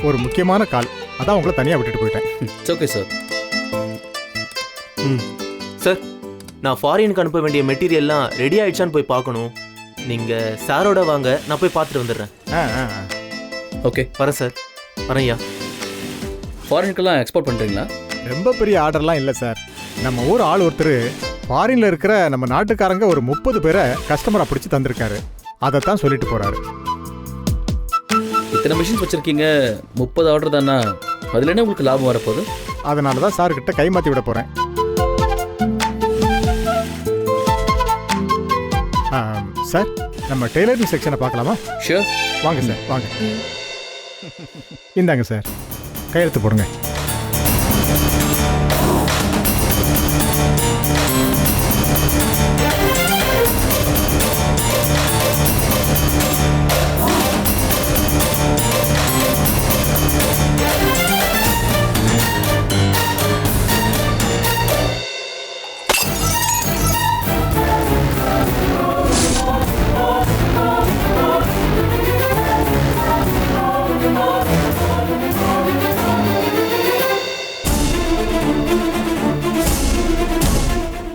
ஒரு முக்கியமான கால், அதான் உங்களை தனியாக விட்டுட்டு போயிட்டேன். It's okay sir. சார், நான் ஃபாரினுக்கு அனுப்ப வேண்டிய மெட்டீரியல்லாம் ரெடி ஆயிடுச்சான்னு போய் பார்க்கணும். நீங்கள் சாரோட வாங்க, நான் போய் பார்த்துட்டு வந்துடுறேன். ஓகே வரேன் சார். வரேன்யா. ஃபாரினுக்கெல்லாம் எக்ஸ்போர்ட் பண்ணுறீங்களா? ரொம்ப பெரிய ஆர்டர்லாம் இல்லை சார். நம்ம ஊர் ஆள் ஒருத்தர் ஃபாரினில் இருக்கிற நம்ம நாட்டுக்காரங்க ஒரு 30 பேரை கஸ்டமராக பிடிச்சி தந்திருக்காரு. அதைத்தான் சொல்லிட்டு போகிறாரு. இத்தனை மிஷின்ஸ் வச்சுருக்கீங்க, 30 ஆர்டர் தானா? அதில் என்ன உங்களுக்கு லாபம் வரப்போகுது? அதனால தான் சார்கிட்ட கைமாற்றி விட போகிறேன். சார், நம்ம டெய்லரிங் செக்ஷனை பார்க்கலாமா? ஷியோர். வாங்க சார், வாங்க. இந்தாங்க சார், கையெழுத்து போடுங்க.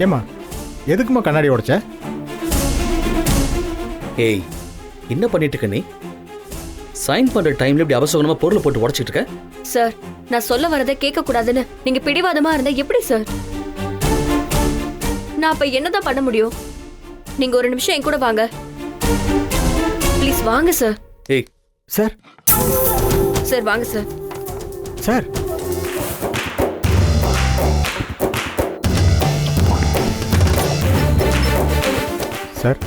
ஏம்மா, எதுக்குமா கண்ணாடி உடைச்ச? ஏய், என்ன பண்ணிட்டு இருக்க நீ? சைன் பண்ற டைம்ல இப்படி அவசரமா பொருளை போட்டு உடைச்சிட்டு இருக்க? சார், நான் சொல்ல வரதை கேட்க கூடாதுன்னு நீங்க பிடிவாதமா இருந்தா எப்படி சார்? நான் அப்ப என்னதான் பண்ண முடியும்? நீங்க ஒரு நிமிஷம் என் கூட வாங்க. ப்ளீஸ் வாங்க சார். ஏய் சார், சார் வாங்க சார். சார், சார்,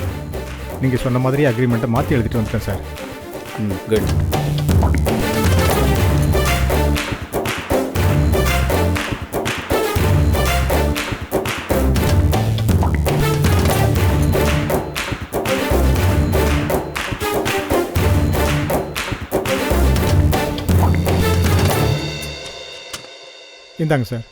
நீங்கள் சொன்ன மாதிரி அக்ரிமெண்ட்டை மாற்றி எழுதிட்டு வந்துட்டேன் சார். குட். இந்தாங்க சார்.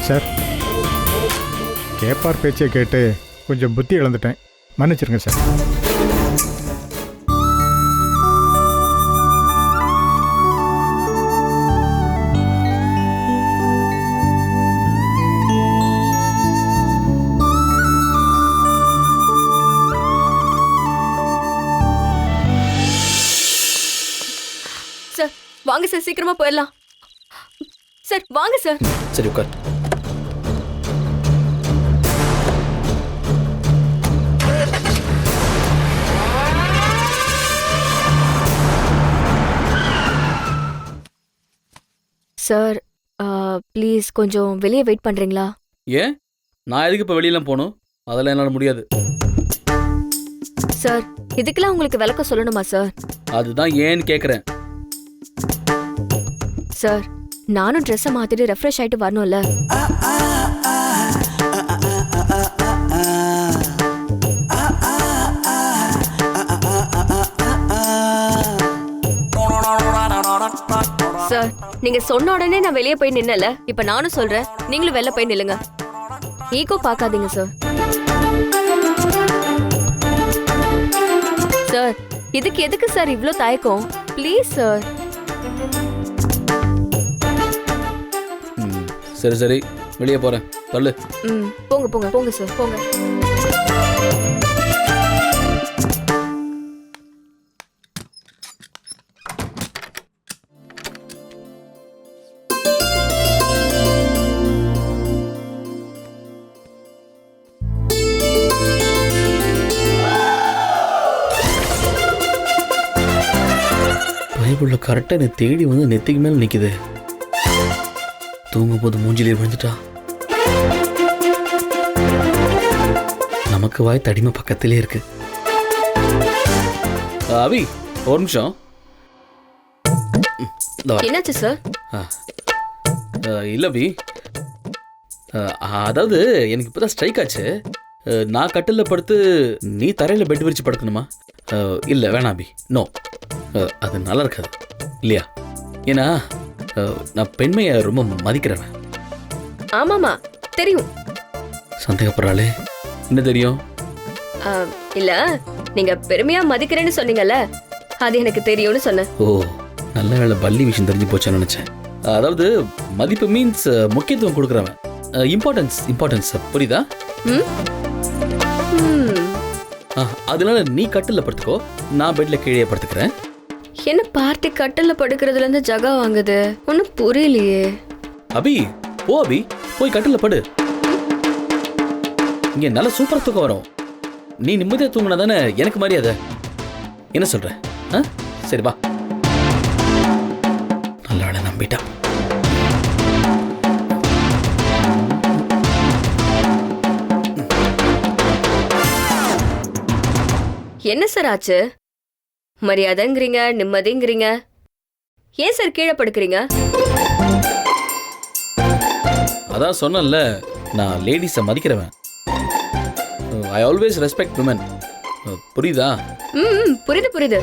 சார், கேப்பார் பேச்சை கேட்டு கொஞ்சம் புத்தி இழந்துட்டேன், மன்னிச்சிருங்க சார். சார் வாங்க சார், சீக்கிரமா போயிடலாம். சார் வாங்க சார். சரி உட்கார். சார், ப்ளீஸ் கொஞ்சம் வெளியே வெயிட் பண்றீங்களா? ஏன், நான் எதுக்கு இப்போ வெளியெல்லாம் போகணும்? அதெல்லாம் என்னால் முடியாது. சார், இதுக்கெல்லாம் உங்களுக்கு விளக்கம் சொல்லணுமா சார்? அதுதான் ஏன்னு கேட்குறேன். சார், நானும் ட்ரெஸ்ஸை மாத்திட்டு ரெஃப்ரெஷ் ஆயிட்டு வரணும்ல. சார், நீங்க சொன்ன உடனே நான் வெளியே போய் நின்னல, இப்ப நானும் சொல்றேன், நீங்களும் வெளில போய் நில்லுங்க. ஈகோ பார்க்காதீங்க சார். சார், இதுக்கு எதுக்கு சார் இவ்ளோ தயக்கம்? Please sir. சரி சரி, வெளியே போறேன், தள்ளு. போங்க போங்க போங்க சார், போங்க. பைபிள்ல கரெக்டா என்னை தேடி வந்து நெத்திக்கு மேல நிக்குது. தூங்கும் போது மூஞ்சிலே விழுந்துட்டா. நமக்கு வாய் தடிமை பக்கத்திலே இருக்கு. அவி, ஒரு நிமிஷம். என்னாச்சு சார்? இல்லை அபி, அதாவது எனக்கு இப்போ தான் ஸ்ட்ரைக் ஆச்சு. நான் கட்டிலில் படுத்து நீ தரையில் பெட் விரிச்சு படுக்கணுமா? இல்லை வேணாம் அபி, நோ, அது நல்லா இருக்காது இல்லையா? ஏன்னா நான் பெண்மையை ரொம்ப மதிக்கிறவன். ஆமாமா தெரியும். சந்தேகப்படுறாளே, என்ன தெரியும்? இல்ல, நீங்க பெருமையா மதிக்கிறேன்னு சொன்னீங்கல்ல, அது எனக்கு தெரியும்னு சொன்னேன். ஓ, நல்ல வேளை பள்ளி விஷயம் தெரிஞ்சு போச்சேன்னு நினைச்சேன். அதாவது மதிப்பு மீன்ஸ் முக்கியத்துவம் கொடுக்குறவன், இம்பார்ட்டன்ஸ் புரியுதா? அதனால நீ கட்டில படுத்துக்கோ, நான் பெட்ல கீழே படுத்துக்கிறேன். என்ன பார்ட்டி கட்டில படுக்கிறதுல இருந்து ஜகா வாங்குது, ஒன்னும் புரியலையே. அபி போ, அபி போய் கட்டில படு. இங்க நல்ல சூப்பரா தூக்கம் வரும். நீ நிம்மதியா தூங்கினா தானே எனக்கு மரியாதை. என்ன சொல்ற? சரி வா. நல்ல வேலை நம்பிட்டா. என்ன சார் ஆச்சு? மரியாதைங்கிறீங்க, நிம்மதிங்கிறீங்க, ஏன் சார் கீழே படுக்கிறீங்க? அதான் சொன்னேன்ல, நான் லேடிஸை மதிக்கிறவன். I always respect women. புரியுதா? புரியுது புரியுது.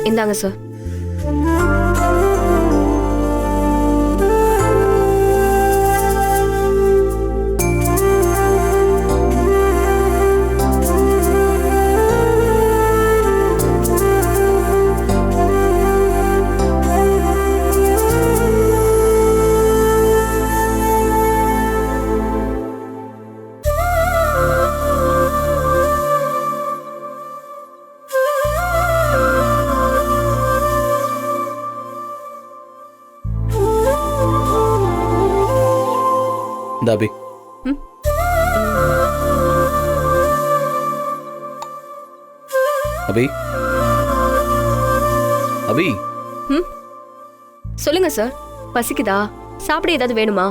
இந்தாங்க சார். அபி, அபி, அபி. சொல்லுங்க சார். பசிக்குதா? சாப்பிட ஏதாவது வேணுமா?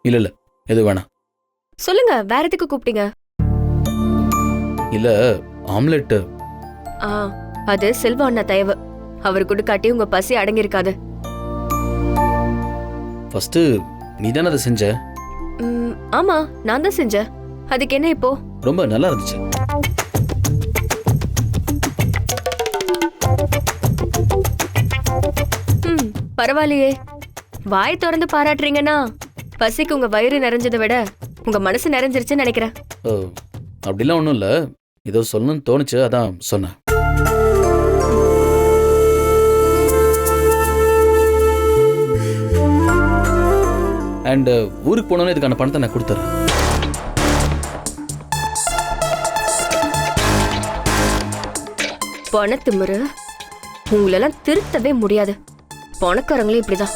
இல்ல இல்ல, எது வேணாம். சொல்லுங்க, வேற எதுக்கு கூப்பிட்டீங்க? இல்ல, ஆம்லெட். அது செல்வா அண்ணா தயவு. அவர் கொடுக்காட்டி உங்க பசி அடங்கியிருக்காது. ஃபர்ஸ்ட் நீ தானே அதை செஞ்ச? ஆமா, நான் தான் செஞ்சேன். அதுக்கு என்ன இப்போ? ரொம்ப நல்லா இருந்துச்சு. பரவாயில்லையே, வாய் திறந்து பாராட்டுறீங்கன்னா பசிக்கு உங்க வயிறு நிறைஞ்சதை விட உங்க மனசு நிறைஞ்சிருச்சுன்னு நினைக்கிறேன். அப்படிலாம் ஒன்றும் இல்லை, ஏதோ சொல்லணும்னு தோணுச்சு, அதான் சொன்னேன். அண்ட் ஊருக்கு போனோன்னு இதுக்கான பணத்தை நான் கொடுத்துறேன். பணத்துமுறை உங்களெல்லாம் திருத்தவே முடியாது. பணக்காரங்களே இப்படிதான்.